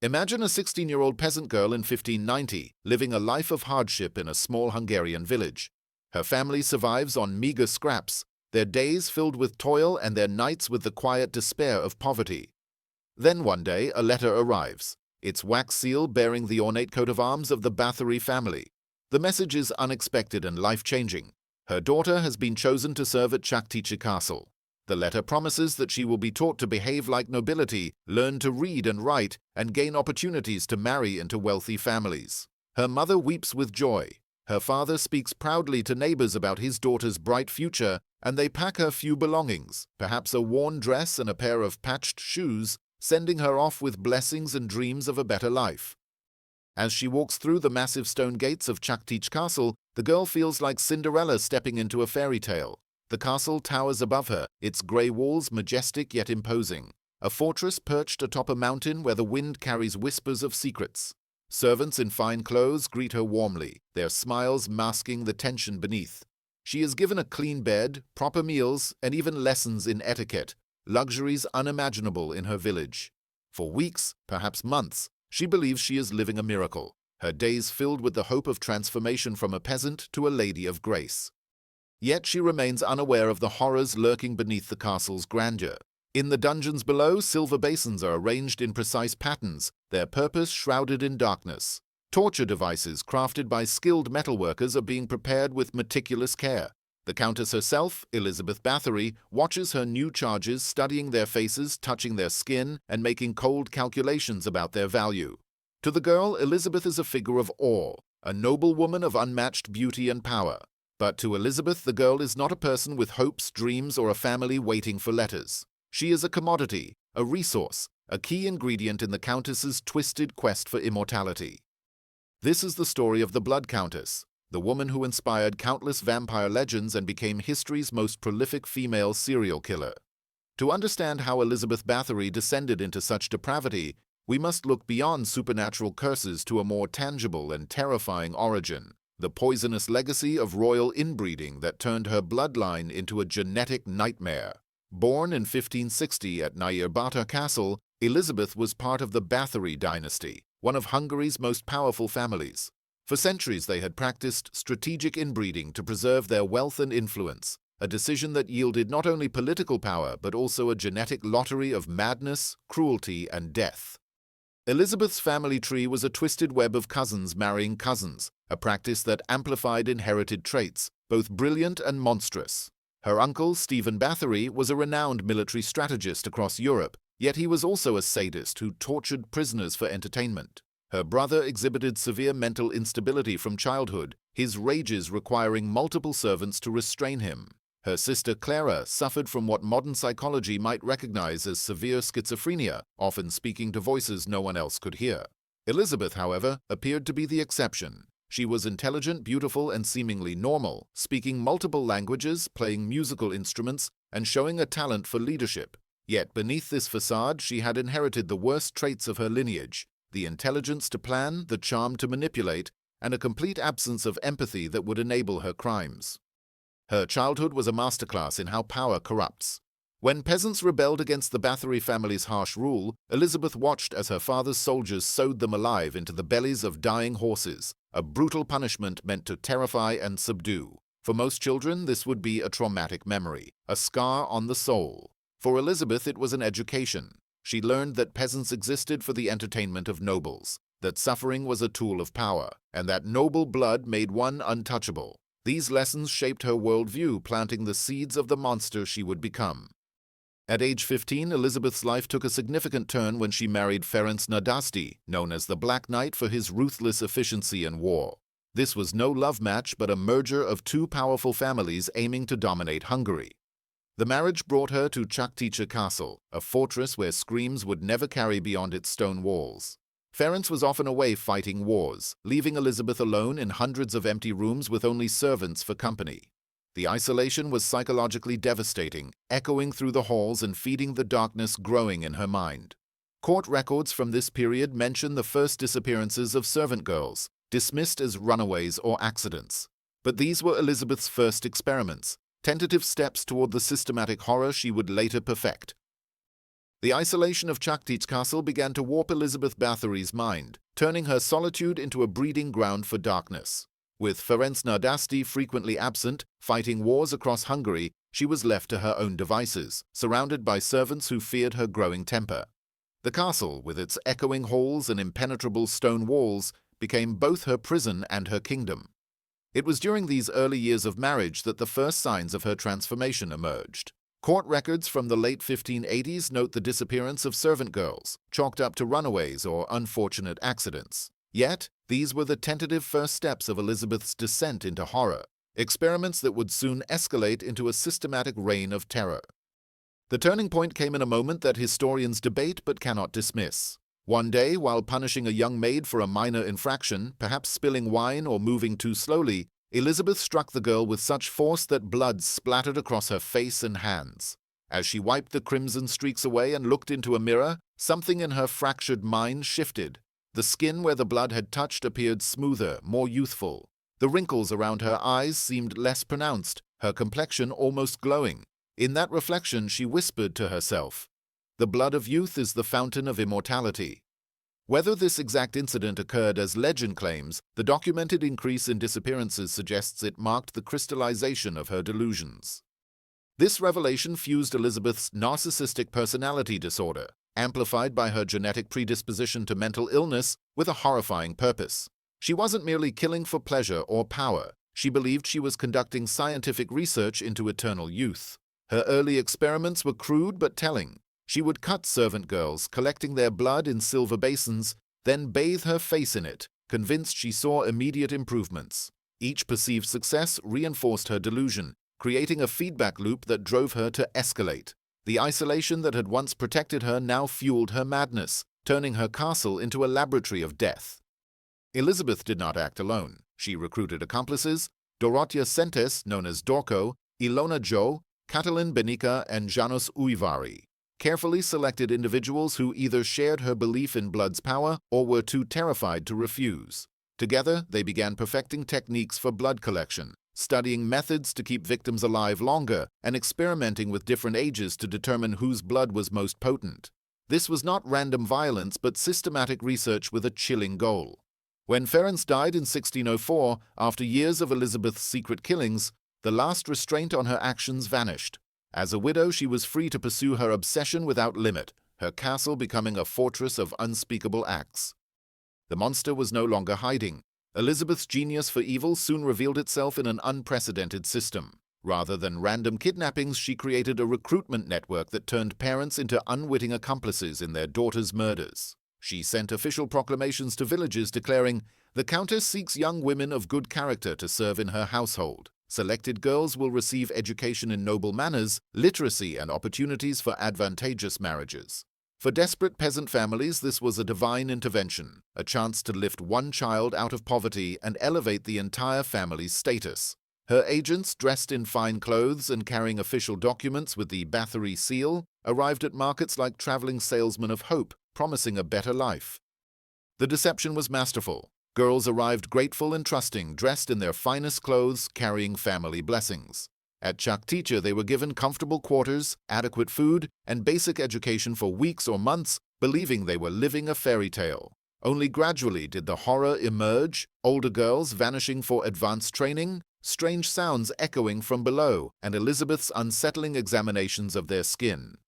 Imagine a 16-year-old peasant girl in 1590, living a life of hardship in a small Hungarian village. Her family survives on meager scraps, their days filled with toil and their nights with the quiet despair of poverty. Then one day, a letter arrives. Its wax seal bearing the ornate coat of arms of the Bathory family. The message is unexpected and life-changing. Her daughter has been chosen to serve at Chaktice Castle. The letter promises that she will be taught to behave like nobility, learn to read and write, and gain opportunities to marry into wealthy families. Her mother weeps with joy. Her father speaks proudly to neighbors about his daughter's bright future, and they pack her few belongings, perhaps a worn dress and a pair of patched shoes, sending her off with blessings and dreams of a better life. As she walks through the massive stone gates of Chaktice Castle, the girl feels like Cinderella stepping into a fairy tale. The castle towers above her, its grey walls majestic yet imposing. A fortress perched atop a mountain where the wind carries whispers of secrets. Servants in fine clothes greet her warmly, their smiles masking the tension beneath. She is given a clean bed, proper meals, and even lessons in etiquette, luxuries unimaginable in her village. For weeks, perhaps months, she believes she is living a miracle, her days filled with the hope of transformation from a peasant to a lady of grace. Yet she remains unaware of the horrors lurking beneath the castle's grandeur. In the dungeons below, silver basins are arranged in precise patterns, their purpose shrouded in darkness. Torture devices crafted by skilled metalworkers are being prepared with meticulous care. The Countess herself, Elizabeth Bathory, watches her new charges, studying their faces, touching their skin, and making cold calculations about their value. To the girl, Elizabeth is a figure of awe, a noble woman of unmatched beauty and power. But to Elizabeth, the girl is not a person with hopes, dreams, or a family waiting for letters. She is a commodity, a resource, a key ingredient in the Countess's twisted quest for immortality. This is the story of the Blood Countess, the woman who inspired countless vampire legends and became history's most prolific female serial killer. To understand how Elizabeth Bathory descended into such depravity, we must look beyond supernatural curses to a more tangible and terrifying origin. The poisonous legacy of royal inbreeding that turned her bloodline into a genetic nightmare. Born in 1560 at Nyírbátor Castle, Elizabeth was part of the Bathory dynasty, one of Hungary's most powerful families. For centuries they had practiced strategic inbreeding to preserve their wealth and influence, a decision that yielded not only political power but also a genetic lottery of madness, cruelty, and death. Elizabeth's family tree was a twisted web of cousins marrying cousins, a practice that amplified inherited traits, both brilliant and monstrous. Her uncle, Stephen Bathory, was a renowned military strategist across Europe, yet he was also a sadist who tortured prisoners for entertainment. Her brother exhibited severe mental instability from childhood, his rages requiring multiple servants to restrain him. Her sister Clara suffered from what modern psychology might recognize as severe schizophrenia, often speaking to voices no one else could hear. Elizabeth, however, appeared to be the exception. She was intelligent, beautiful, and seemingly normal, speaking multiple languages, playing musical instruments, and showing a talent for leadership. Yet beneath this facade, she had inherited the worst traits of her lineage: the intelligence to plan, the charm to manipulate, and a complete absence of empathy that would enable her crimes. Her childhood was a masterclass in how power corrupts. When peasants rebelled against the Bathory family's harsh rule, Elizabeth watched as her father's soldiers sewed them alive into the bellies of dying horses, a brutal punishment meant to terrify and subdue. For most children, this would be a traumatic memory, a scar on the soul. For Elizabeth, it was an education. She learned that peasants existed for the entertainment of nobles, that suffering was a tool of power, and that noble blood made one untouchable. These lessons shaped her worldview, planting the seeds of the monster she would become. At age 15, Elizabeth's life took a significant turn when she married Ferenc Nadasdy, known as the Black Knight for his ruthless efficiency in war. This was no love match but a merger of two powerful families aiming to dominate Hungary. The marriage brought her to Chaktice Castle, a fortress where screams would never carry beyond its stone walls. Ferenc was often away fighting wars, leaving Elizabeth alone in hundreds of empty rooms with only servants for company. The isolation was psychologically devastating, echoing through the halls and feeding the darkness growing in her mind. Court records from this period mention the first disappearances of servant girls, dismissed as runaways or accidents. But these were Elizabeth's first experiments, tentative steps toward the systematic horror she would later perfect. The isolation of Chakteach Castle began to warp Elizabeth Bathory's mind, turning her solitude into a breeding ground for darkness. With Ferenc Nardasti frequently absent, fighting wars across Hungary, she was left to her own devices, surrounded by servants who feared her growing temper. The castle, with its echoing halls and impenetrable stone walls, became both her prison and her kingdom. It was during these early years of marriage that the first signs of her transformation emerged. Court records from the late 1580s note the disappearance of servant girls, chalked up to runaways or unfortunate accidents. Yet, these were the tentative first steps of Elizabeth's descent into horror, experiments that would soon escalate into a systematic reign of terror. The turning point came in a moment that historians debate but cannot dismiss. One day, while punishing a young maid for a minor infraction, perhaps spilling wine or moving too slowly, Elizabeth struck the girl with such force that blood splattered across her face and hands. As she wiped the crimson streaks away and looked into a mirror, something in her fractured mind shifted. The skin where the blood had touched appeared smoother, more youthful. The wrinkles around her eyes seemed less pronounced, her complexion almost glowing. In that reflection, she whispered to herself, "The blood of youth is the fountain of immortality." Whether this exact incident occurred as legend claims, the documented increase in disappearances suggests it marked the crystallization of her delusions. This revelation fused Elizabeth's narcissistic personality disorder, amplified by her genetic predisposition to mental illness, with a horrifying purpose. She wasn't merely killing for pleasure or power. She believed she was conducting scientific research into eternal youth. Her early experiments were crude but telling. She would cut servant girls, collecting their blood in silver basins, then bathe her face in it, convinced she saw immediate improvements. Each perceived success reinforced her delusion, creating a feedback loop that drove her to escalate. The isolation that had once protected her now fueled her madness, turning her castle into a laboratory of death. Elizabeth did not act alone. She recruited accomplices: Dorothea Sentes, known as Dorco, Ilona Jo, Catalin Benica, and Janos Uivari. Carefully selected individuals who either shared her belief in blood's power or were too terrified to refuse. Together, they began perfecting techniques for blood collection, studying methods to keep victims alive longer, and experimenting with different ages to determine whose blood was most potent. This was not random violence but systematic research with a chilling goal. When Ferenc died in 1604, after years of Elizabeth's secret killings, the last restraint on her actions vanished. As a widow, she was free to pursue her obsession without limit, her castle becoming a fortress of unspeakable acts. The monster was no longer hiding. Elizabeth's genius for evil soon revealed itself in an unprecedented system. Rather than random kidnappings, she created a recruitment network that turned parents into unwitting accomplices in their daughters' murders. She sent official proclamations to villages declaring, "The Countess seeks young women of good character to serve in her household. Selected girls will receive education in noble manners, literacy, and opportunities for advantageous marriages." For desperate peasant families, this was a divine intervention, a chance to lift one child out of poverty and elevate the entire family's status. Her agents, dressed in fine clothes and carrying official documents with the Bathory seal, arrived at markets like traveling salesmen of hope, promising a better life. The deception was masterful. Girls arrived grateful and trusting, dressed in their finest clothes, carrying family blessings. At Chakteach, they were given comfortable quarters, adequate food, and basic education for weeks or months, believing they were living a fairy tale. Only gradually did the horror emerge, older girls vanishing for advanced training, strange sounds echoing from below, and Elizabeth's unsettling examinations of their skin.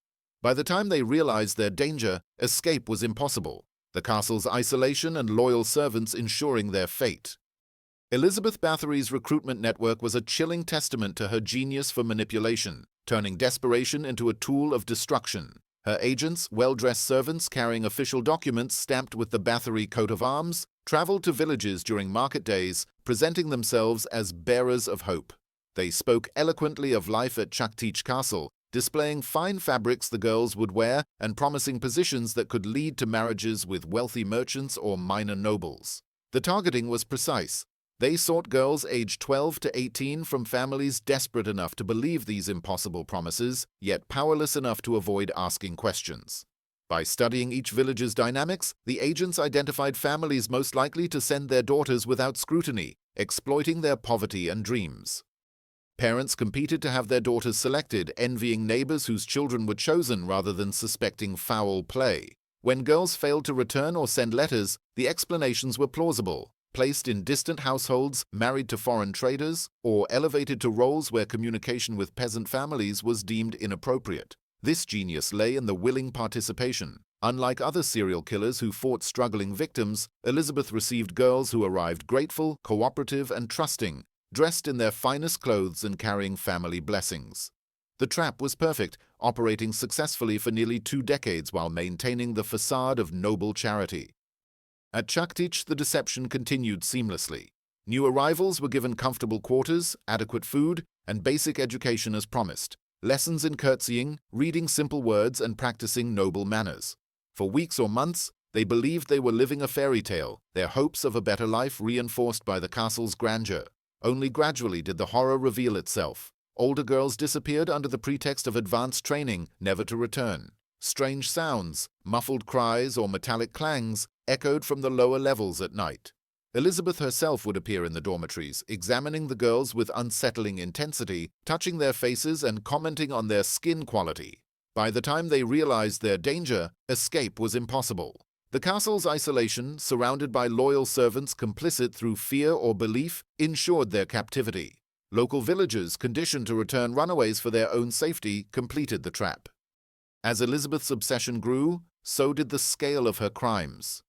By the time they realized their danger, escape was impossible, the castle's isolation and loyal servants ensuring their fate. Elizabeth Bathory's recruitment network was a chilling testament to her genius for manipulation, turning desperation into a tool of destruction. Her agents, well-dressed servants carrying official documents stamped with the Bathory coat of arms, traveled to villages during market days, presenting themselves as bearers of hope. They spoke eloquently of life at Chakteach Castle, displaying fine fabrics the girls would wear and promising positions that could lead to marriages with wealthy merchants or minor nobles. The targeting was precise. They sought girls aged 12 to 18 from families desperate enough to believe these impossible promises, yet powerless enough to avoid asking questions. By studying each village's dynamics, the agents identified families most likely to send their daughters without scrutiny, exploiting their poverty and dreams. Parents competed to have their daughters selected, envying neighbors whose children were chosen rather than suspecting foul play. When girls failed to return or send letters, the explanations were plausible. Placed in distant households, married to foreign traders, or elevated to roles where communication with peasant families was deemed inappropriate. This genius lay in the willing participation. Unlike other serial killers who fought struggling victims, Elizabeth received girls who arrived grateful, cooperative, and trusting, dressed in their finest clothes and carrying family blessings. The trap was perfect, operating successfully for nearly 2 decades while maintaining the facade of noble charity. At Chukchi, the deception continued seamlessly. New arrivals were given comfortable quarters, adequate food, and basic education as promised. Lessons in curtsying, reading simple words, and practicing noble manners. For weeks or months, they believed they were living a fairy tale, their hopes of a better life reinforced by the castle's grandeur. Only gradually did the horror reveal itself. Older girls disappeared under the pretext of advanced training, never to return. Strange sounds, muffled cries or metallic clangs, echoed from the lower levels at night. Elizabeth herself would appear in the dormitories, examining the girls with unsettling intensity, touching their faces and commenting on their skin quality. By the time they realized their danger, escape was impossible. The castle's isolation, surrounded by loyal servants complicit through fear or belief, ensured their captivity. Local villagers, conditioned to return runaways for their own safety, completed the trap. As Elizabeth's obsession grew, so did the scale of her crimes.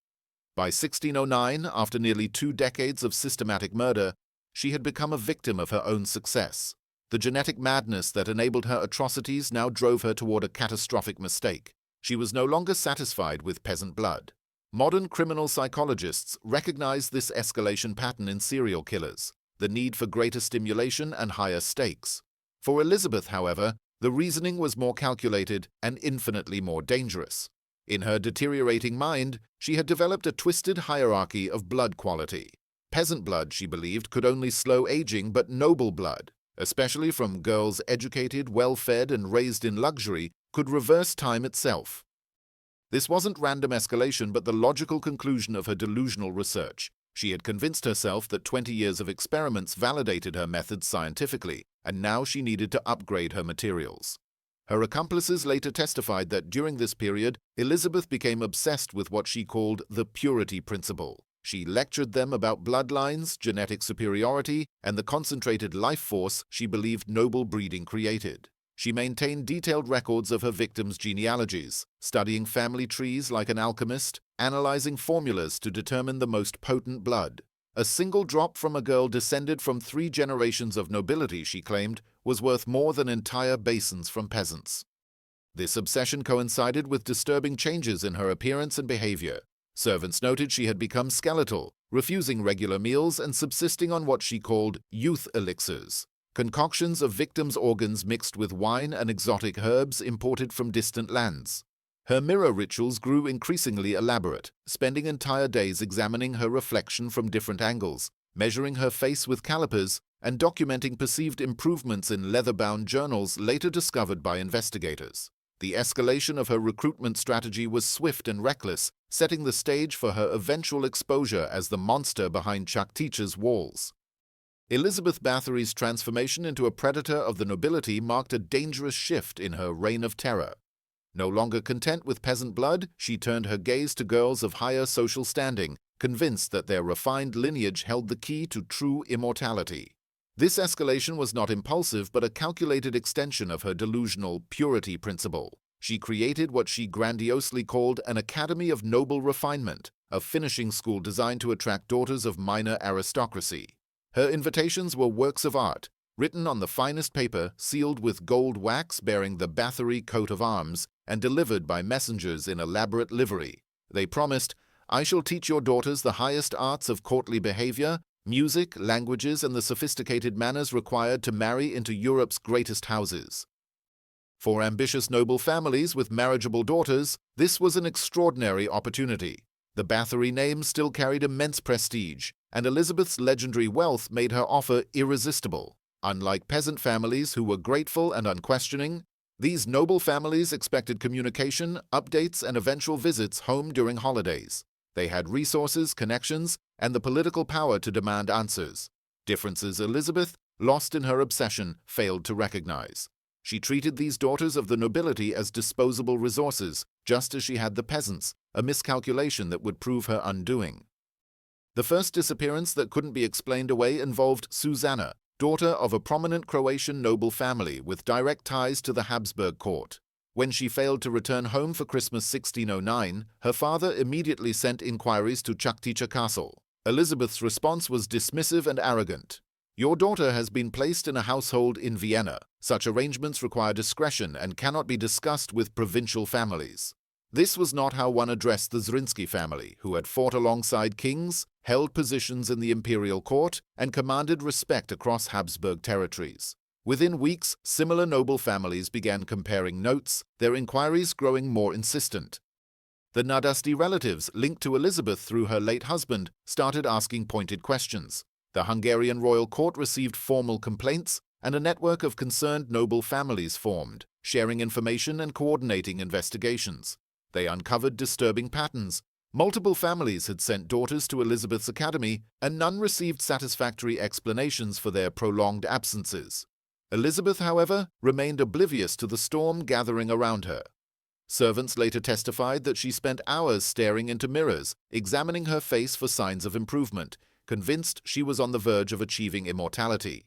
By 1609, after nearly 2 decades of systematic murder, she had become a victim of her own success. The genetic madness that enabled her atrocities now drove her toward a catastrophic mistake. She was no longer satisfied with peasant blood. Modern criminal psychologists recognize this escalation pattern in serial killers, the need for greater stimulation and higher stakes. For Elizabeth, however, the reasoning was more calculated and infinitely more dangerous. In her deteriorating mind, she had developed a twisted hierarchy of blood quality. Peasant blood, she believed, could only slow aging, but noble blood, especially from girls educated, well-fed, and raised in luxury, could reverse time itself. This wasn't random escalation, but the logical conclusion of her delusional research. She had convinced herself that 20 years of experiments validated her methods scientifically, and now she needed to upgrade her materials. Her accomplices later testified that during this period, Elizabeth became obsessed with what she called the purity principle. She lectured them about bloodlines, genetic superiority, and the concentrated life force she believed noble breeding created. She maintained detailed records of her victims' genealogies, studying family trees like an alchemist, analyzing formulas to determine the most potent blood. A single drop from a girl descended from 3 generations of nobility, she claimed, was worth more than entire basins from peasants. This obsession coincided with disturbing changes in her appearance and behavior. Servants noted she had become skeletal, refusing regular meals and subsisting on what she called youth elixirs, concoctions of victims' organs mixed with wine and exotic herbs imported from distant lands. Her mirror rituals grew increasingly elaborate, spending entire days examining her reflection from different angles, measuring her face with calipers, and documenting perceived improvements in leather-bound journals later discovered by investigators. The escalation of her recruitment strategy was swift and reckless, setting the stage for her eventual exposure as the monster behind Chukchi's walls. Elizabeth Bathory's transformation into a predator of the nobility marked a dangerous shift in her reign of terror. No longer content with peasant blood, she turned her gaze to girls of higher social standing, convinced that their refined lineage held the key to true immortality. This escalation was not impulsive, but a calculated extension of her delusional purity principle. She created what she grandiosely called an Academy of Noble Refinement, a finishing school designed to attract daughters of minor aristocracy. Her invitations were works of art, written on the finest paper, sealed with gold wax bearing the Bathory coat of arms, and delivered by messengers in elaborate livery. They promised, "I shall teach your daughters the highest arts of courtly behavior, music, languages, and the sophisticated manners required to marry into Europe's greatest houses." For ambitious noble families with marriageable daughters, this was an extraordinary opportunity. The Bathory name still carried immense prestige, and Elizabeth's legendary wealth made her offer irresistible. Unlike peasant families who were grateful and unquestioning, these noble families expected communication, updates, and eventual visits home during holidays. They had resources, connections, and the political power to demand answers. Differences Elizabeth, lost in her obsession, failed to recognize. She treated these daughters of the nobility as disposable resources, just as she had the peasants, a miscalculation that would prove her undoing. The first disappearance that couldn't be explained away involved Susanna, daughter of a prominent Croatian noble family with direct ties to the Habsburg court. When she failed to return home for Christmas 1609, her father immediately sent inquiries to Čačtića Castle. Elizabeth's response was dismissive and arrogant. "Your daughter has been placed in a household in Vienna. Such arrangements require discretion and cannot be discussed with provincial families." This was not how one addressed the Zrinski family, who had fought alongside kings, held positions in the imperial court, and commanded respect across Habsburg territories. Within weeks, similar noble families began comparing notes, their inquiries growing more insistent. The Nádasdy relatives, linked to Elizabeth through her late husband, started asking pointed questions. The Hungarian royal court received formal complaints, and a network of concerned noble families formed, sharing information and coordinating investigations. They uncovered disturbing patterns. Multiple families had sent daughters to Elizabeth's academy, and none received satisfactory explanations for their prolonged absences. Elizabeth, however, remained oblivious to the storm gathering around her. Servants later testified that she spent hours staring into mirrors, examining her face for signs of improvement, convinced she was on the verge of achieving immortality.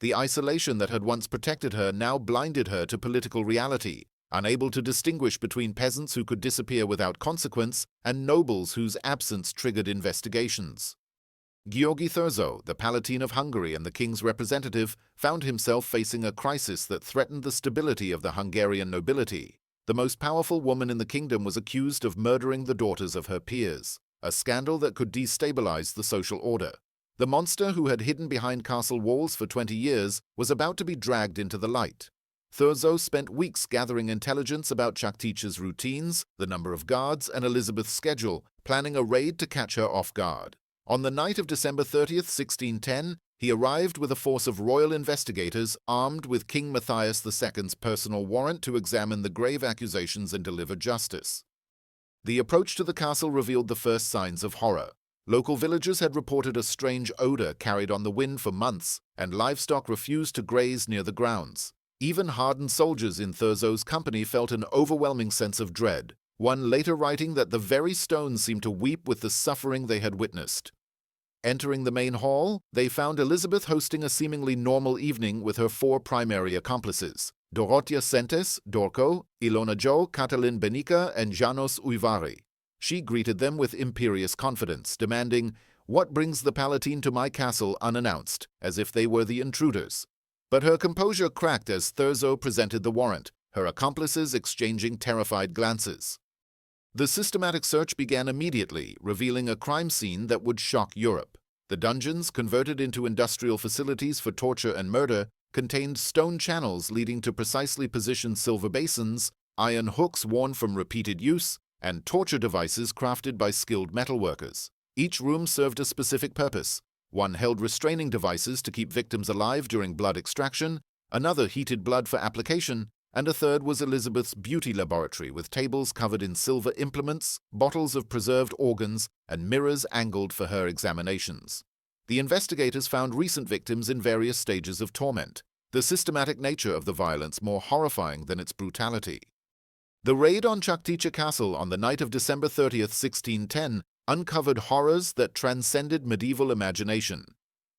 The isolation that had once protected her now blinded her to political reality, unable to distinguish between peasants who could disappear without consequence and nobles whose absence triggered investigations. György Thurzó, the Palatine of Hungary and the king's representative, found himself facing a crisis that threatened the stability of the Hungarian nobility. The most powerful woman in the kingdom was accused of murdering the daughters of her peers, a scandal that could destabilize the social order. The monster who had hidden behind castle walls for 20 years was about to be dragged into the light. Thurzó spent weeks gathering intelligence about Čačtića's routines, the number of guards, and Elizabeth's schedule, planning a raid to catch her off guard. On the night of December 30th, 1610, he arrived with a force of royal investigators armed with King Matthias II's personal warrant to examine the grave accusations and deliver justice. The approach to the castle revealed the first signs of horror. Local villagers had reported a strange odor carried on the wind for months, and livestock refused to graze near the grounds. Even hardened soldiers in Thurzó's company felt an overwhelming sense of dread, one later writing that the very stones seemed to weep with the suffering they had witnessed. Entering the main hall, they found Elizabeth hosting a seemingly normal evening with her 4 primary accomplices: Dorothea Sentes, Dorco, Ilona Jo, Katalin Benica, and Janos Uivari. She greeted them with imperious confidence, demanding, "What brings the Palatine to my castle unannounced?" as if they were the intruders. But her composure cracked as Thurzó presented the warrant, her accomplices exchanging terrified glances. The systematic search began immediately, revealing a crime scene that would shock Europe. The dungeons, converted into industrial facilities for torture and murder, contained stone channels leading to precisely positioned silver basins, iron hooks worn from repeated use, and torture devices crafted by skilled metalworkers. Each room served a specific purpose. One held restraining devices to keep victims alive during blood extraction, another heated blood for application, and a third was Elizabeth's beauty laboratory with tables covered in silver implements, bottles of preserved organs, and mirrors angled for her examinations. The investigators found recent victims in various stages of torment, the systematic nature of the violence more horrifying than its brutality. The raid on Čačtića Castle on the night of December 30th, 1610, uncovered horrors that transcended medieval imagination.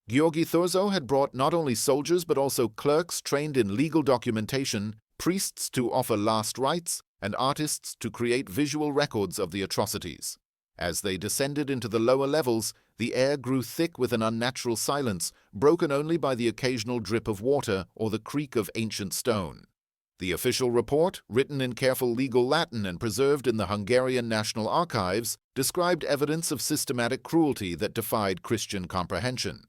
György Thurzó had brought not only soldiers but also clerks trained in legal documentation, priests to offer last rites, and artists to create visual records of the atrocities. As they descended into the lower levels, the air grew thick with an unnatural silence, broken only by the occasional drip of water or the creak of ancient stone. The official report, written in careful legal Latin and preserved in the Hungarian National Archives, described evidence of systematic cruelty that defied Christian comprehension.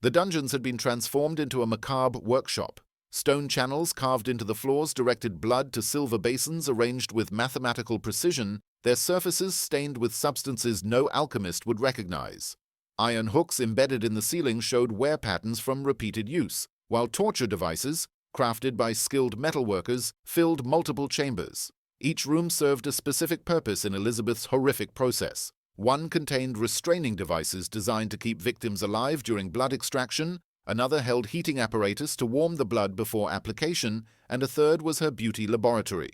The dungeons had been transformed into a macabre workshop. Stone channels carved into the floors directed blood to silver basins arranged with mathematical precision, their surfaces stained with substances no alchemist would recognize. Iron hooks embedded in the ceiling showed wear patterns from repeated use, while torture devices, crafted by skilled metalworkers, filled multiple chambers. Each room served a specific purpose in Elizabeth's horrific process. One contained restraining devices designed to keep victims alive during blood extraction, Another held heating apparatus to warm the blood before application, and a third was her beauty laboratory.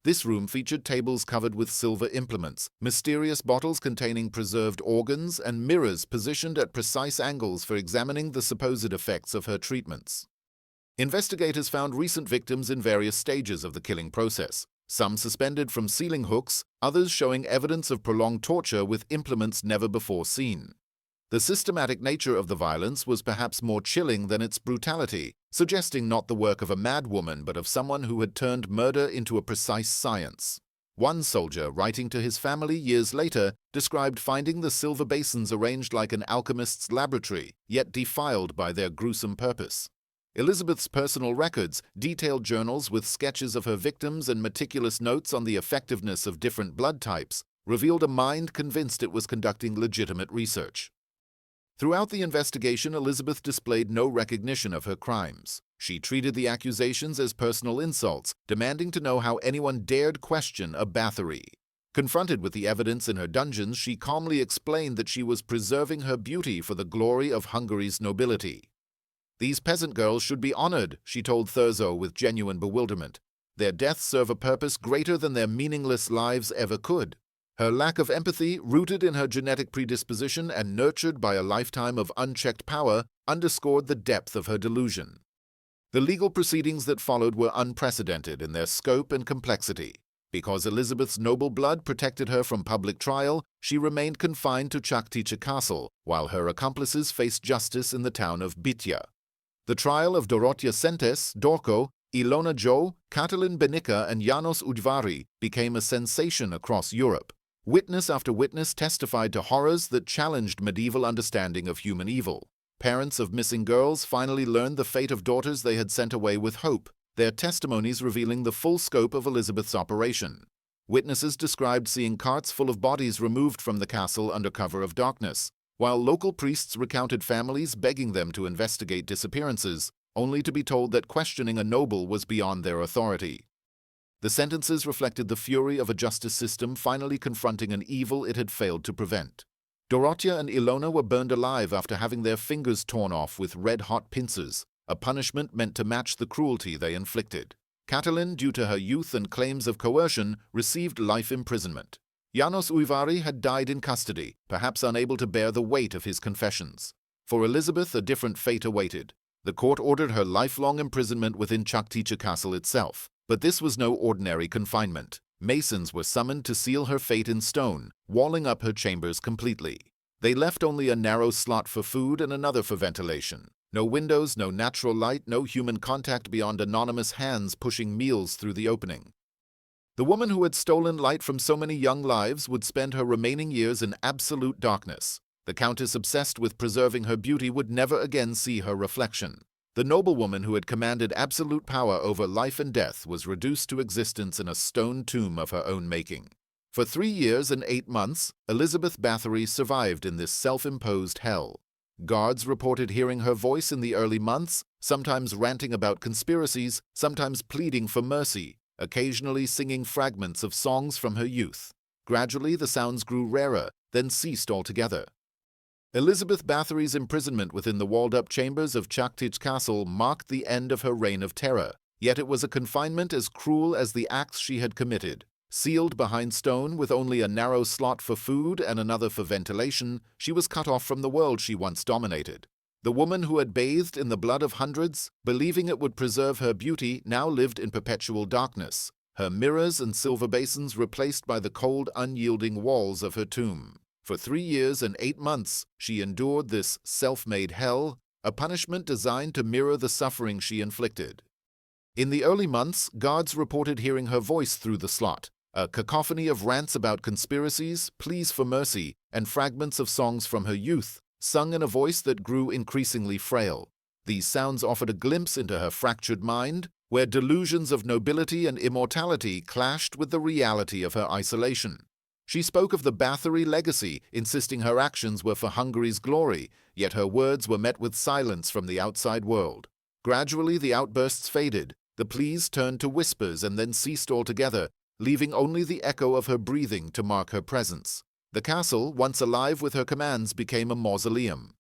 This room featured tables covered with silver implements, mysterious bottles containing preserved organs, and mirrors positioned at precise angles for examining the supposed effects of her treatments. Investigators found recent victims in various stages of the killing process, some suspended from ceiling hooks, others showing evidence of prolonged torture with implements never before seen. The systematic nature of the violence was perhaps more chilling than its brutality, suggesting not the work of a mad woman but of someone who had turned murder into a precise science. One soldier, writing to his family years later, described finding the silver basins arranged like an alchemist's laboratory, yet defiled by their gruesome purpose. Elizabeth's personal records, detailed journals with sketches of her victims and meticulous notes on the effectiveness of different blood types, revealed a mind convinced it was conducting legitimate research. Throughout the investigation, Elizabeth displayed no recognition of her crimes. She treated the accusations as personal insults, demanding to know how anyone dared question a Bathory. Confronted with the evidence in her dungeons, she calmly explained that she was preserving her beauty for the glory of Hungary's nobility. "These peasant girls should be honored," she told Thurzo with genuine bewilderment. "Their deaths serve a purpose greater than their meaningless lives ever could." Her lack of empathy, rooted in her genetic predisposition and nurtured by a lifetime of unchecked power, underscored the depth of her delusion. The legal proceedings that followed were unprecedented in their scope and complexity. Because Elizabeth's noble blood protected her from public trial, she remained confined to Chaktice Castle, while her accomplices faced justice in the town of Bitya. The trial of Dorothea Sentes, Dorko, Ilona Jo, Katalin Benica, and Janos Ujvari became a sensation across Europe. Witness after witness testified to horrors that challenged medieval understanding of human evil. Parents of missing girls finally learned the fate of daughters they had sent away with hope, their testimonies revealing the full scope of Elizabeth's operation. Witnesses described seeing carts full of bodies removed from the castle under cover of darkness, while local priests recounted families begging them to investigate disappearances, only to be told that questioning a noble was beyond their authority. The sentences reflected the fury of a justice system finally confronting an evil it had failed to prevent. Dorothea and Ilona were burned alive after having their fingers torn off with red-hot pincers, a punishment meant to match the cruelty they inflicted. Katalin, due to her youth and claims of coercion, received life imprisonment. Janos Ujvari had died in custody, perhaps unable to bear the weight of his confessions. For Elizabeth, a different fate awaited. The court ordered her lifelong imprisonment within Chaktice Castle itself. But this was no ordinary confinement. Masons were summoned to seal her fate in stone, walling up her chambers completely. They left only a narrow slot for food and another for ventilation. No windows, no natural light, no human contact beyond anonymous hands pushing meals through the opening. The woman who had stolen light from so many young lives would spend her remaining years in absolute darkness. The countess, obsessed with preserving her beauty, would never again see her reflection. The noblewoman who had commanded absolute power over life and death was reduced to existence in a stone tomb of her own making. For 3 years and 8 months, Elizabeth Bathory survived in this self-imposed hell. Guards reported hearing her voice in the early months, sometimes ranting about conspiracies, sometimes pleading for mercy, occasionally singing fragments of songs from her youth. Gradually, the sounds grew rarer, then ceased altogether. Elizabeth Bathory's imprisonment within the walled-up chambers of Chaktice Castle marked the end of her reign of terror, yet it was a confinement as cruel as the acts she had committed. Sealed behind stone with only a narrow slot for food and another for ventilation, she was cut off from the world she once dominated. The woman who had bathed in the blood of hundreds, believing it would preserve her beauty, now lived in perpetual darkness, her mirrors and silver basins replaced by the cold, unyielding walls of her tomb. For 3 years and 8 months, she endured this self-made hell, a punishment designed to mirror the suffering she inflicted. In the early months, guards reported hearing her voice through the slot, a cacophony of rants about conspiracies, pleas for mercy, and fragments of songs from her youth, sung in a voice that grew increasingly frail. These sounds offered a glimpse into her fractured mind, where delusions of nobility and immortality clashed with the reality of her isolation. She spoke of the Bathory legacy, insisting her actions were for Hungary's glory, yet her words were met with silence from the outside world. Gradually, the outbursts faded, the pleas turned to whispers and then ceased altogether, leaving only the echo of her breathing to mark her presence. The castle, once alive with her commands, became a mausoleum.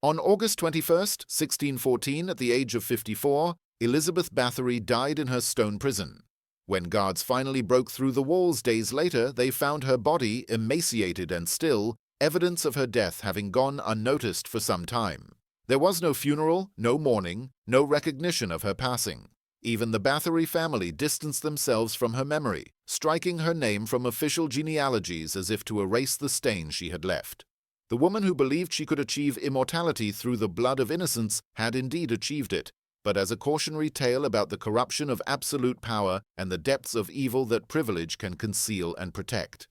On August 21, 1614, at the age of 54, Elizabeth Bathory died in her stone prison. When guards finally broke through the walls days later, they found her body emaciated and still, evidence of her death having gone unnoticed for some time. There was no funeral, no mourning, no recognition of her passing. Even the Bathory family distanced themselves from her memory, striking her name from official genealogies as if to erase the stain she had left. The woman who believed she could achieve immortality through the blood of innocence had indeed achieved it, but as a cautionary tale about the corruption of absolute power and the depths of evil that privilege can conceal and protect.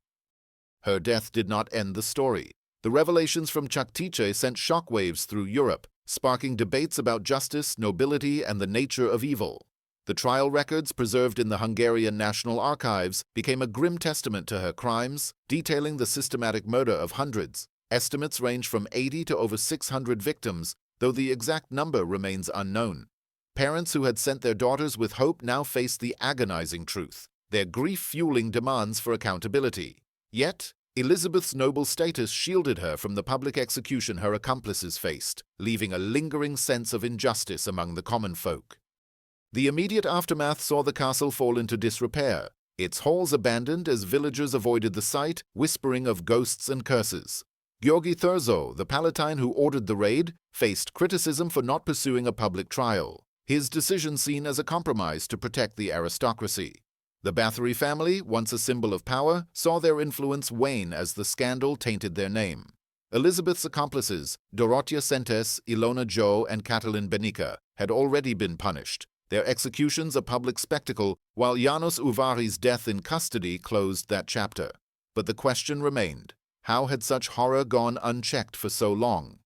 Her death did not end the story. The revelations from Chuktice sent shockwaves through Europe, sparking debates about justice, nobility, and the nature of evil. The trial records preserved in the Hungarian National Archives became a grim testament to her crimes, detailing the systematic murder of hundreds. Estimates range from 80 to over 600 victims, though the exact number remains unknown. Parents who had sent their daughters with hope now faced the agonizing truth, their grief-fueling demands for accountability. Yet, Elizabeth's noble status shielded her from the public execution her accomplices faced, leaving a lingering sense of injustice among the common folk. The immediate aftermath saw the castle fall into disrepair, its halls abandoned as villagers avoided the site, whispering of ghosts and curses. Gheorghe Thurzo, the Palatine who ordered the raid, faced criticism for not pursuing a public trial, his decision seen as a compromise to protect the aristocracy. The Bathory family, once a symbol of power, saw their influence wane as the scandal tainted their name. Elizabeth's accomplices, Dorothea Sentes, Ilona Jo, and Catalin Benica, had already been punished, their executions a public spectacle, while János Uvari's death in custody closed that chapter. But the question remained. How had such horror gone unchecked for so long?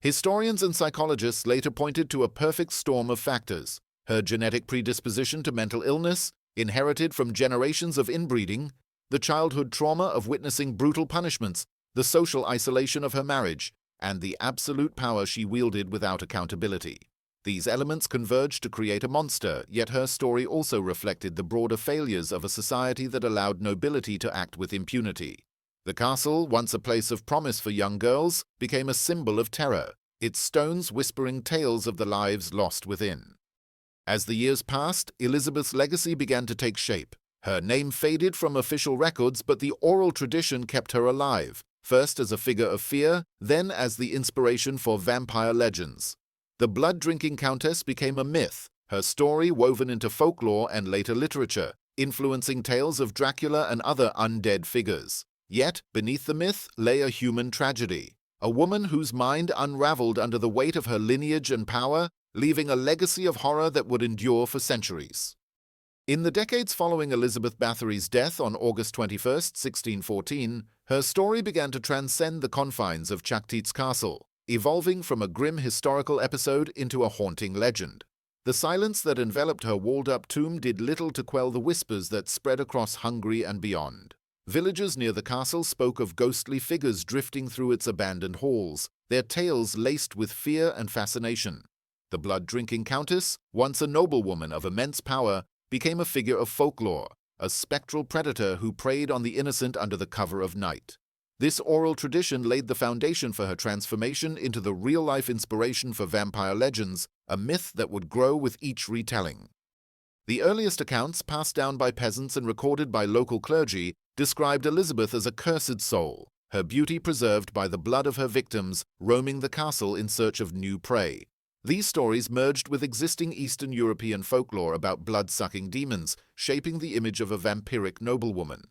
Historians and psychologists later pointed to a perfect storm of factors: her genetic predisposition to mental illness, inherited from generations of inbreeding, the childhood trauma of witnessing brutal punishments, the social isolation of her marriage, and the absolute power she wielded without accountability. These elements converged to create a monster, yet her story also reflected the broader failures of a society that allowed nobility to act with impunity. The castle, once a place of promise for young girls, became a symbol of terror, its stones whispering tales of the lives lost within. As the years passed, Elizabeth's legacy began to take shape. Her name faded from official records, but the oral tradition kept her alive, first as a figure of fear, then as the inspiration for vampire legends. The blood-drinking countess became a myth, her story woven into folklore and later literature, influencing tales of Dracula and other undead figures. Yet, beneath the myth lay a human tragedy, a woman whose mind unraveled under the weight of her lineage and power, leaving a legacy of horror that would endure for centuries. In the decades following Elizabeth Bathory's death on August 21, 1614, her story began to transcend the confines of Chuktice Castle, evolving from a grim historical episode into a haunting legend. The silence that enveloped her walled-up tomb did little to quell the whispers that spread across Hungary and beyond. Villagers near the castle spoke of ghostly figures drifting through its abandoned halls, their tales laced with fear and fascination. The blood-drinking countess, once a noblewoman of immense power, became a figure of folklore, a spectral predator who preyed on the innocent under the cover of night. This oral tradition laid the foundation for her transformation into the real-life inspiration for vampire legends, a myth that would grow with each retelling. The earliest accounts, passed down by peasants and recorded by local clergy, described Elizabeth as a cursed soul, her beauty preserved by the blood of her victims, roaming the castle in search of new prey. These stories merged with existing Eastern European folklore about blood-sucking demons, shaping the image of a vampiric noblewoman.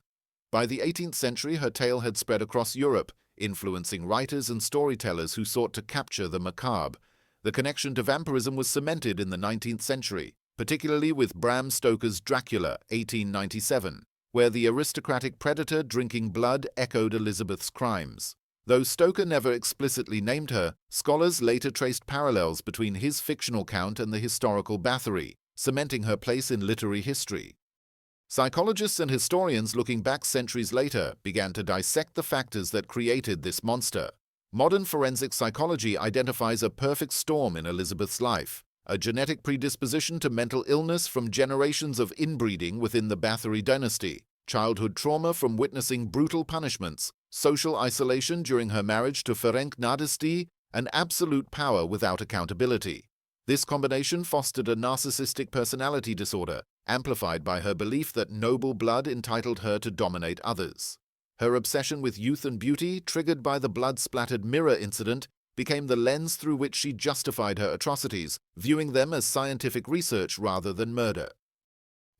By the 18th century, her tale had spread across Europe, influencing writers and storytellers who sought to capture the macabre. The connection to vampirism was cemented in the 19th century, particularly with Bram Stoker's Dracula, 1897, where the aristocratic predator drinking blood echoed Elizabeth's crimes. Though Stoker never explicitly named her, scholars later traced parallels between his fictional count and the historical Bathory, cementing her place in literary history. Psychologists and historians looking back centuries later began to dissect the factors that created this monster. Modern forensic psychology identifies a perfect storm in Elizabeth's life: a genetic predisposition to mental illness from generations of inbreeding within the Bathory dynasty, childhood trauma from witnessing brutal punishments, social isolation during her marriage to Ferenc Nádasdy, and absolute power without accountability. This combination fostered a narcissistic personality disorder, amplified by her belief that noble blood entitled her to dominate others. Her obsession with youth and beauty, triggered by the blood-splattered mirror incident, became the lens through which she justified her atrocities, viewing them as scientific research rather than murder.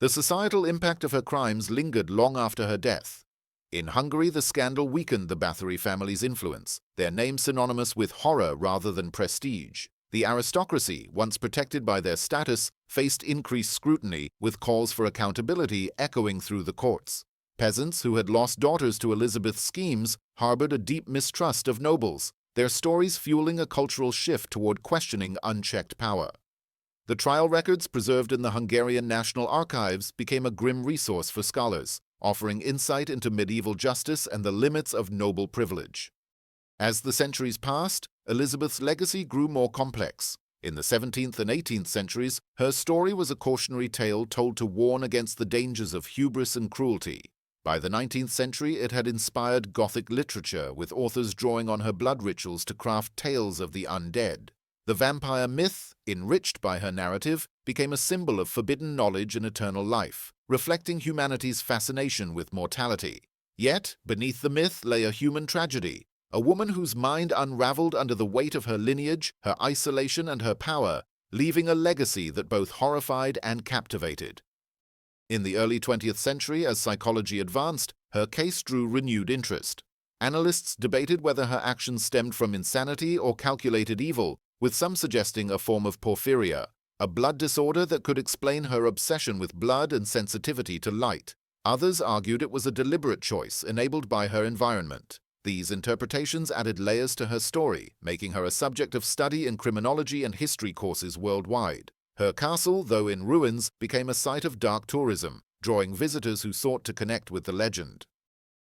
The societal impact of her crimes lingered long after her death. In Hungary, the scandal weakened the Bathory family's influence, their name synonymous with horror rather than prestige. The aristocracy, once protected by their status, faced increased scrutiny, with calls for accountability echoing through the courts. Peasants who had lost daughters to Elizabeth's schemes harbored a deep mistrust of nobles, their stories fueling a cultural shift toward questioning unchecked power. The trial records preserved in the Hungarian National Archives became a grim resource for scholars, offering insight into medieval justice and the limits of noble privilege. As the centuries passed, Elizabeth's legacy grew more complex. In the 17th and 18th centuries, her story was a cautionary tale told to warn against the dangers of hubris and cruelty. By the 19th century, it had inspired Gothic literature, with authors drawing on her blood rituals to craft tales of the undead. The vampire myth, enriched by her narrative, became a symbol of forbidden knowledge and eternal life, reflecting humanity's fascination with mortality. Yet, beneath the myth lay a human tragedy, a woman whose mind unraveled under the weight of her lineage, her isolation, and her power, leaving a legacy that both horrified and captivated. In the early 20th century, as psychology advanced, her case drew renewed interest. Analysts debated whether her actions stemmed from insanity or calculated evil, with some suggesting a form of porphyria, a blood disorder that could explain her obsession with blood and sensitivity to light. Others argued it was a deliberate choice enabled by her environment. These interpretations added layers to her story, making her a subject of study in criminology and history courses worldwide. Her castle, though in ruins, became a site of dark tourism, drawing visitors who sought to connect with the legend.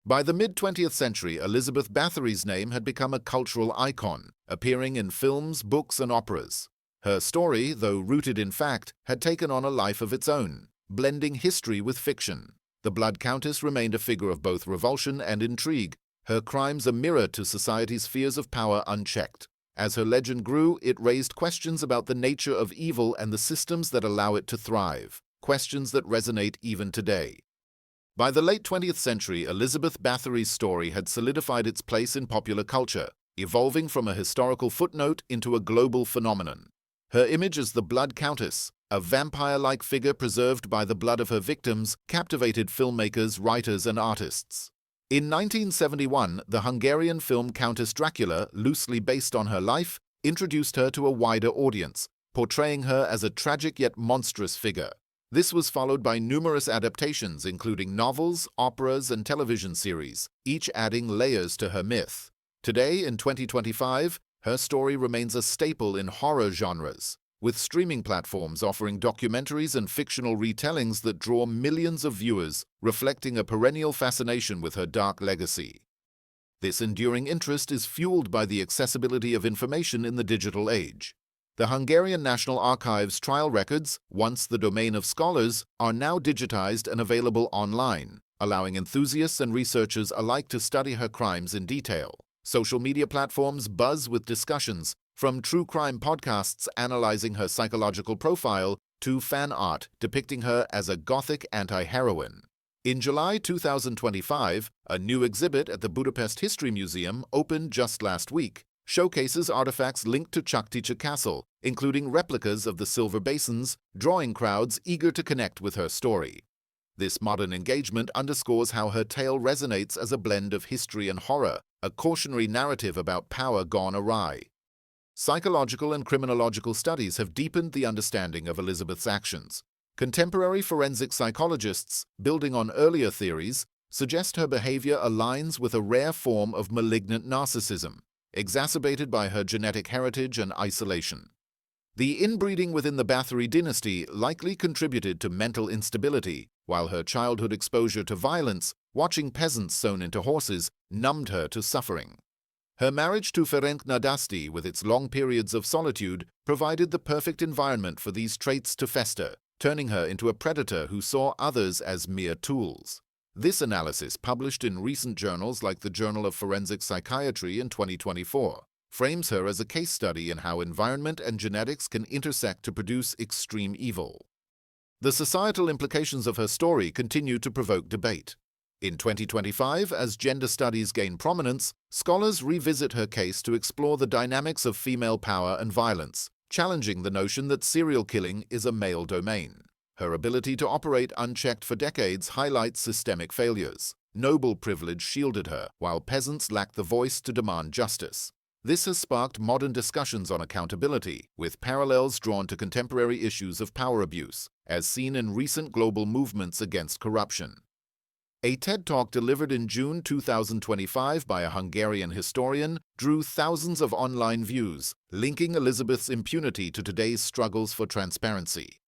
By the mid-20th century, Elizabeth Bathory's name had become a cultural icon, appearing in films, books, and operas. Her story, though rooted in fact, had taken on a life of its own, blending history with fiction. The Blood Countess remained a figure of both revulsion and intrigue, her crimes a mirror to society's fears of power unchecked. As her legend grew, it raised questions about the nature of evil and the systems that allow it to thrive, questions that resonate even today. By the late 20th century, Elizabeth Bathory's story had solidified its place in popular culture, evolving from a historical footnote into a global phenomenon. Her image as the Blood Countess, a vampire-like figure preserved by the blood of her victims, captivated filmmakers, writers, and artists. In 1971, the Hungarian film Countess Dracula, loosely based on her life, introduced her to a wider audience, portraying her as a tragic yet monstrous figure. This was followed by numerous adaptations, including novels, operas, and television series, each adding layers to her myth. Today, in 2025, her story remains a staple in horror genres, with streaming platforms offering documentaries and fictional retellings that draw millions of viewers, reflecting a perennial fascination with her dark legacy. This enduring interest is fueled by the accessibility of information in the digital age. The Hungarian National Archives trial records, once the domain of scholars, are now digitized and available online, allowing enthusiasts and researchers alike to study her crimes in detail. Social media platforms buzz with discussions, from true crime podcasts analyzing her psychological profile to fan art depicting her as a Gothic anti-heroine. In July 2025, a new exhibit at the Budapest History Museum opened just last week, showcases artifacts linked to Chaktica Castle, including replicas of the silver basins, drawing crowds eager to connect with her story. This modern engagement underscores how her tale resonates as a blend of history and horror, a cautionary narrative about power gone awry. Psychological and criminological studies have deepened the understanding of Elizabeth's actions. Contemporary forensic psychologists, building on earlier theories, suggest her behavior aligns with a rare form of malignant narcissism, exacerbated by her genetic heritage and isolation. The inbreeding within the Bathory dynasty likely contributed to mental instability, while her childhood exposure to violence, watching peasants sewn into horses, numbed her to suffering. Her marriage to Ferenc Nadasdy, with its long periods of solitude, provided the perfect environment for these traits to fester, turning her into a predator who saw others as mere tools. This analysis, published in recent journals like the Journal of Forensic Psychiatry in 2024, frames her as a case study in how environment and genetics can intersect to produce extreme evil. The societal implications of her story continue to provoke debate. In 2025, as gender studies gain prominence, scholars revisit her case to explore the dynamics of female power and violence, challenging the notion that serial killing is a male domain. Her ability to operate unchecked for decades highlights systemic failures. Noble privilege shielded her, while peasants lacked the voice to demand justice. This has sparked modern discussions on accountability, with parallels drawn to contemporary issues of power abuse, as seen in recent global movements against corruption. A TED Talk delivered in June 2025 by a Hungarian historian drew thousands of online views, linking Elizabeth's impunity to today's struggles for transparency.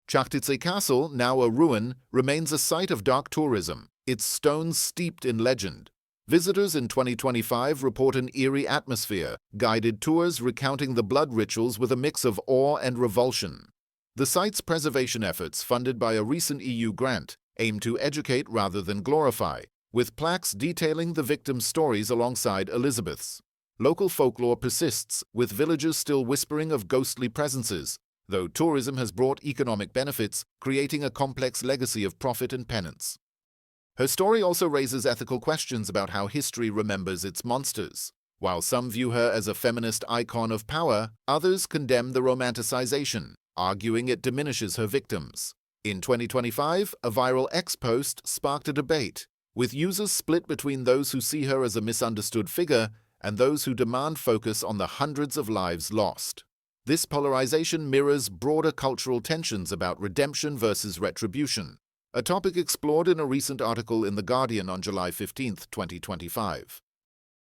Chachtice Castle, now a ruin, remains a site of dark tourism, its stones steeped in legend. Visitors in 2025 report an eerie atmosphere, guided tours recounting the blood rituals with a mix of awe and revulsion. The site's preservation efforts, funded by a recent EU grant, aim to educate rather than glorify, with plaques detailing the victims' stories alongside Elizabeth's. Local folklore persists, with villagers still whispering of ghostly presences, though tourism has brought economic benefits, creating a complex legacy of profit and penance. Her story also raises ethical questions about how history remembers its monsters. While some view her as a feminist icon of power, others condemn the romanticization, arguing it diminishes her victims. In 2025, a viral X post sparked a debate, with users split between those who see her as a misunderstood figure and those who demand focus on the hundreds of lives lost. This polarization mirrors broader cultural tensions about redemption versus retribution, a topic explored in a recent article in The Guardian on July 15, 2025.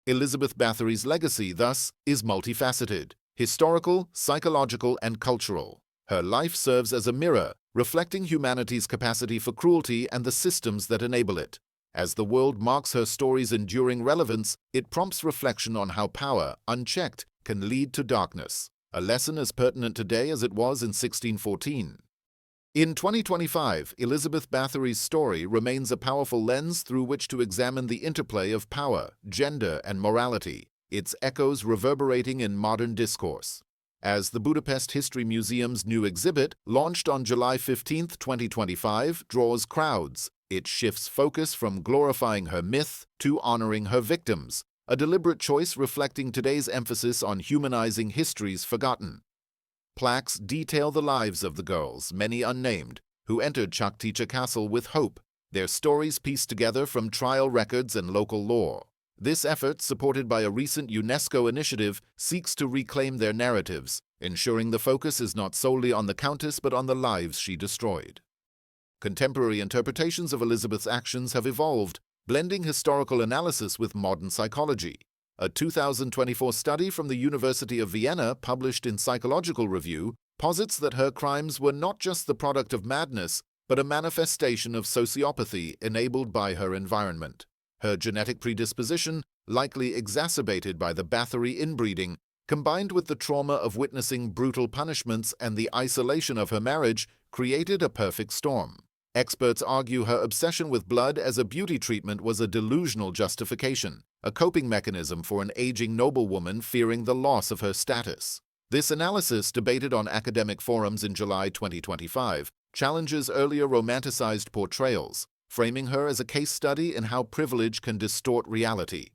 Elizabeth Bathory's legacy, thus, is multifaceted: historical, psychological, and cultural. Her life serves as a mirror, reflecting humanity's capacity for cruelty and the systems that enable it. As the world marks her story's enduring relevance, it prompts reflection on how power, unchecked, can lead to darkness, a lesson as pertinent today as it was in 1614. In 2025, Elizabeth Bathory's story remains a powerful lens through which to examine the interplay of power, gender, and morality, its echoes reverberating in modern discourse. As the Budapest History Museum's new exhibit, launched on July 15, 2025, draws crowds, it shifts focus from glorifying her myth to honoring her victims, a deliberate choice reflecting today's emphasis on humanizing history's forgotten. Plaques detail the lives of the girls, many unnamed, who entered Chachtice Castle with hope, their stories pieced together from trial records and local lore. This effort, supported by a recent UNESCO initiative, seeks to reclaim their narratives, ensuring the focus is not solely on the Countess but on the lives she destroyed. Contemporary interpretations of Elizabeth's actions have evolved, blending historical analysis with modern psychology. A 2024 study from the University of Vienna, published in Psychological Review, posits that her crimes were not just the product of madness, but a manifestation of sociopathy enabled by her environment. Her genetic predisposition, likely exacerbated by the Bathory inbreeding, combined with the trauma of witnessing brutal punishments and the isolation of her marriage, created a perfect storm. Experts argue her obsession with blood as a beauty treatment was a delusional justification, a coping mechanism for an aging noblewoman fearing the loss of her status. This analysis, debated on academic forums in July 2025, challenges earlier romanticized portrayals, framing her as a case study in how privilege can distort reality.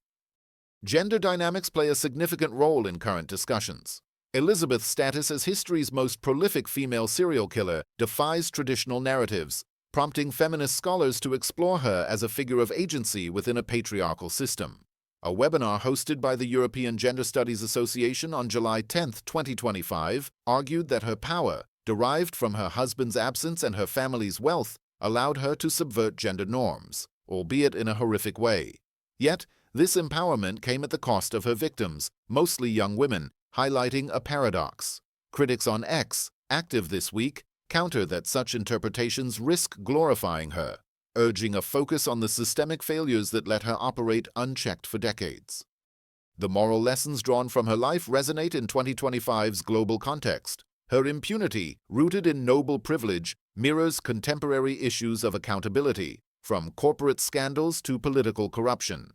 Gender dynamics play a significant role in current discussions. Elizabeth's status as history's most prolific female serial killer defies traditional narratives, prompting feminist scholars to explore her as a figure of agency within a patriarchal system. A webinar hosted by the European Gender Studies Association on July 10, 2025, argued that her power, derived from her husband's absence and her family's wealth, allowed her to subvert gender norms, albeit in a horrific way. Yet, this empowerment came at the cost of her victims, mostly young women, highlighting a paradox. Critics on X, active this week, counter that such interpretations risk glorifying her, urging a focus on the systemic failures that let her operate unchecked for decades. The moral lessons drawn from her life resonate in 2025's global context. Her impunity, rooted in noble privilege, mirrors contemporary issues of accountability, from corporate scandals to political corruption.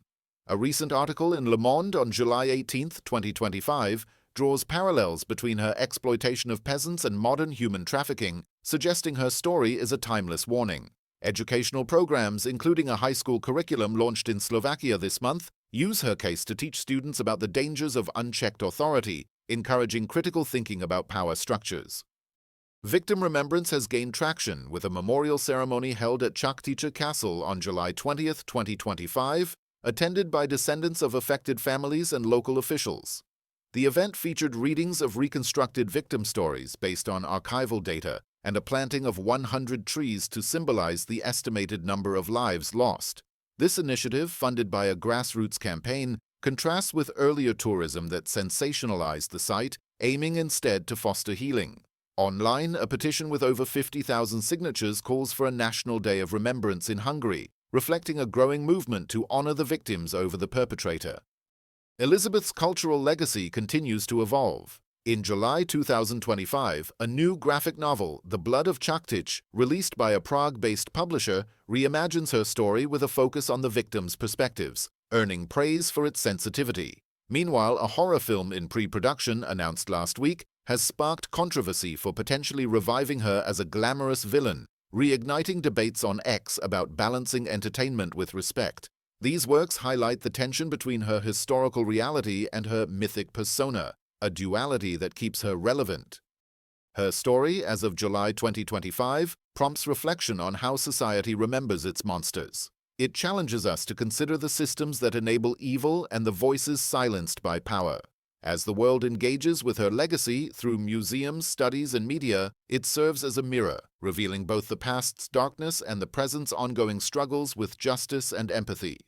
A recent article in Le Monde on July 18, 2025, draws parallels between her exploitation of peasants and modern human trafficking, suggesting her story is a timeless warning. Educational programs, including a high school curriculum launched in Slovakia this month, use her case to teach students about the dangers of unchecked authority, encouraging critical thinking about power structures. Victim remembrance has gained traction with a memorial ceremony held at Chakticha Castle on July 20, 2025, attended by descendants of affected families and local officials. The event featured readings of reconstructed victim stories based on archival data and a planting of 100 trees to symbolize the estimated number of lives lost. This initiative, funded by a grassroots campaign, contrasts with earlier tourism that sensationalized the site, aiming instead to foster healing. Online, a petition with over 50,000 signatures calls for a National Day of Remembrance in Hungary, reflecting a growing movement to honor the victims over the perpetrator. Elizabeth's cultural legacy continues to evolve. In July 2025, a new graphic novel, The Blood of Chaktic, released by a Prague-based publisher, reimagines her story with a focus on the victims' perspectives, earning praise for its sensitivity. Meanwhile, a horror film in pre-production, announced last week, has sparked controversy for potentially reviving her as a glamorous villain, reigniting debates on X about balancing entertainment with respect. These works highlight the tension between her historical reality and her mythic persona, a duality that keeps her relevant. Her story, as of July 2025, prompts reflection on how society remembers its monsters. It challenges us to consider the systems that enable evil and the voices silenced by power. As the world engages with her legacy through museums, studies, and media, it serves as a mirror, revealing both the past's darkness and the present's ongoing struggles with justice and empathy.